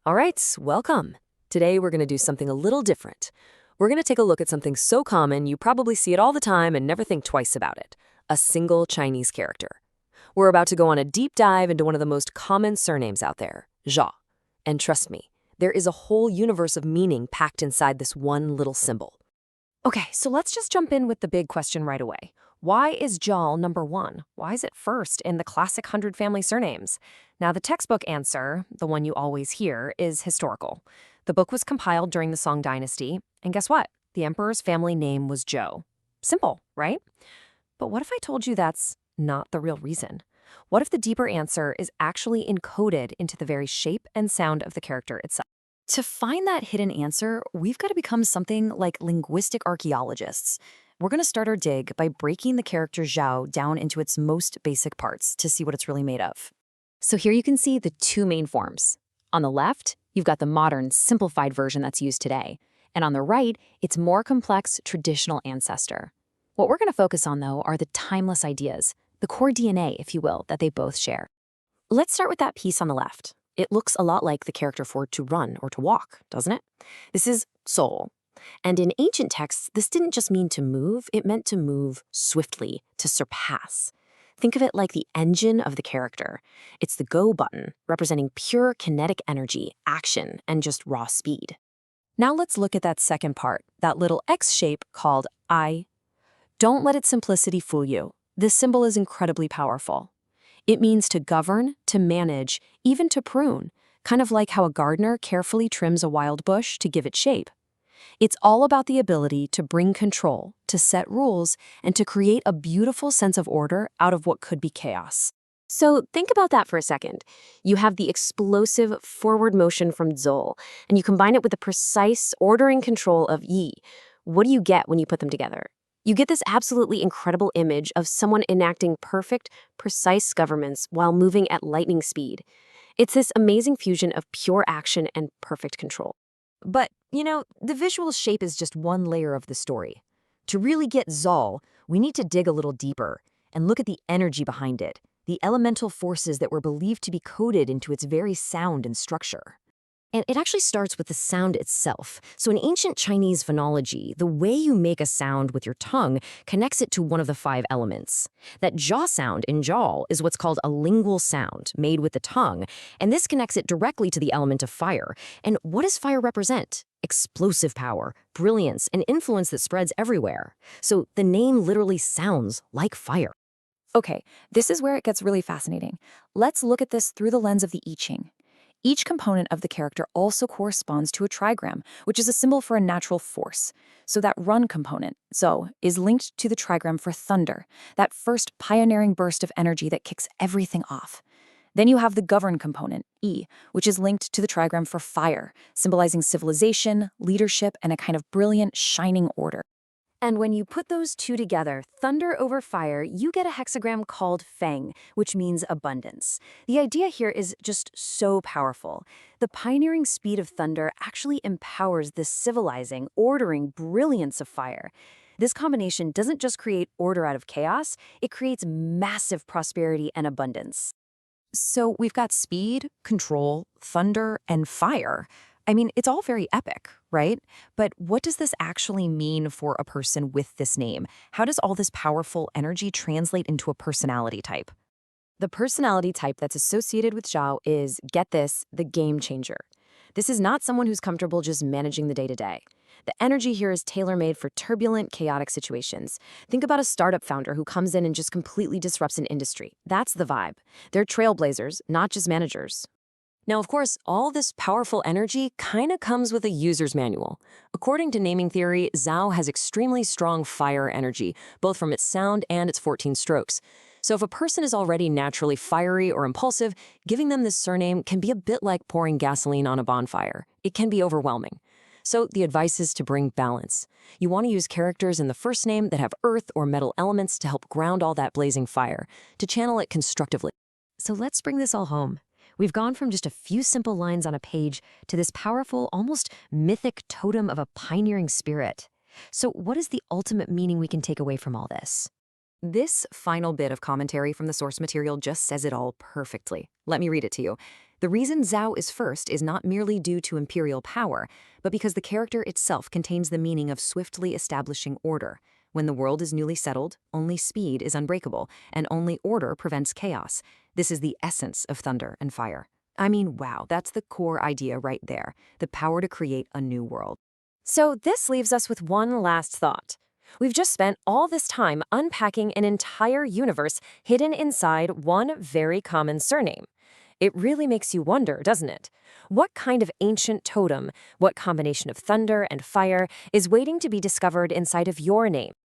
All right, welcome. Today we're going to do something a little different. We're going to take a look at something so common you probably see it all the time and never think twice about it. A single Chinese character. We're about to go on a deep dive into one of the most common surnames out there, Zhao. And trust me, there is a whole universe of meaning packed inside this one little symbol. Okay, so let's just jump in with the big question right away. Why is Zhao number one? Why is it first in the classic 100 family surnames? Now, the textbook answer, the one you always hear, is historical. The book was compiled during the Song Dynasty, and guess what? The emperor's family name was Zhou. Simple, right? But what if I told you that's not the real reason? What if the deeper answer is actually encoded into the very shape and sound of the character itself? To find that hidden answer, we've got to become something like linguistic archaeologists. We're going to start our dig by breaking the character Zhao down into its most basic parts to see what it's really made of. So here you can see the two main forms. On the left, you've got the modern, simplified version that's used today. And on the right, its more complex, traditional ancestor. What we're going to focus on, though, are the timeless ideas, the core DNA, if you will, that they both share. Let's start with that piece on the left. It looks a lot like the character for to run or to walk, doesn't it? This is soul. And in ancient texts, this didn't just mean to move, it meant to move swiftly, to surpass. Think of it like the engine of the character. It's the go button, representing pure kinetic energy, action, and just raw speed. Now let's look at that second part, that little X shape called I. Don't let its simplicity fool you. This symbol is incredibly powerful. It means to govern, to manage, even to prune, kind of like how a gardener carefully trims a wild bush to give it shape. It's all about the ability to bring control, to set rules, and to create a beautiful sense of order out of what could be chaos. So think about that for a second. You have the explosive forward motion from Zhou, and you combine it with the precise ordering control of Yi. What do you get when you put them together? You get this absolutely incredible image of someone enacting perfect, precise governments while moving at lightning speed. It's this amazing fusion of pure action and perfect control. But, the visual shape is just one layer of the story. To really get Zhao, we need to dig a little deeper and look at the energy behind it, the elemental forces that were believed to be coded into its very sound and structure. And it actually starts with the sound itself. So in ancient Chinese phonology, the way you make a sound with your tongue connects it to one of the 5 elements. That jaw sound in Zhao is what's called a lingual sound, made with the tongue, and this connects it directly to the element of fire. And what does fire represent? Explosive power, brilliance, and influence that spreads everywhere. So the name literally sounds like fire. Okay, this is where it gets really fascinating. Let's look at this through the lens of the I Ching. Each component of the character also corresponds to a trigram, which is a symbol for a natural force. So that run component, Zhou, is linked to the trigram for thunder, that first pioneering burst of energy that kicks everything off. Then you have the govern component, Yi, which is linked to the trigram for fire, symbolizing civilization, leadership, and a kind of brilliant, shining order. And when you put those two together, thunder over fire, you get a hexagram called Feng, which means abundance. The idea here is just so powerful. The pioneering speed of thunder actually empowers the civilizing, ordering brilliance of fire. This combination doesn't just create order out of chaos, it creates massive prosperity and abundance. So we've got speed, control, thunder, and fire. I mean, it's all very epic, right? But what does this actually mean for a person with this name? How does all this powerful energy translate into a personality type? The personality type that's associated with Zhao is, get this, the game changer. This is not someone who's comfortable just managing the day-to-day. The energy here is tailor-made for turbulent, chaotic situations. Think about a startup founder who comes in and just completely disrupts an industry. That's the vibe. They're trailblazers, not just managers. Now, of course, all this powerful energy kind of comes with a user's manual. According to naming theory, Zhao has extremely strong fire energy, both from its sound and its 14 strokes. So if a person is already naturally fiery or impulsive, giving them this surname can be a bit like pouring gasoline on a bonfire. It can be overwhelming. So the advice is to bring balance. You want to use characters in the first name that have earth or metal elements to help ground all that blazing fire, to channel it constructively. So let's bring this all home. We've gone from just a few simple lines on a page to this powerful, almost mythic totem of a pioneering spirit. So what is the ultimate meaning we can take away from all this? This final bit of commentary from the source material just says it all perfectly. Let me read it to you. The reason Zhao is first is not merely due to imperial power, but because the character itself contains the meaning of swiftly establishing order. When the world is newly settled, only speed is unbreakable, and only order prevents chaos. This is the essence of thunder and fire. I mean, wow, that's the core idea right there, the power to create a new world. So this leaves us with one last thought. We've just spent all this time unpacking an entire universe hidden inside one very common surname. It really makes you wonder, doesn't it? What kind of ancient totem, what combination of thunder and fire is waiting to be discovered inside of your name?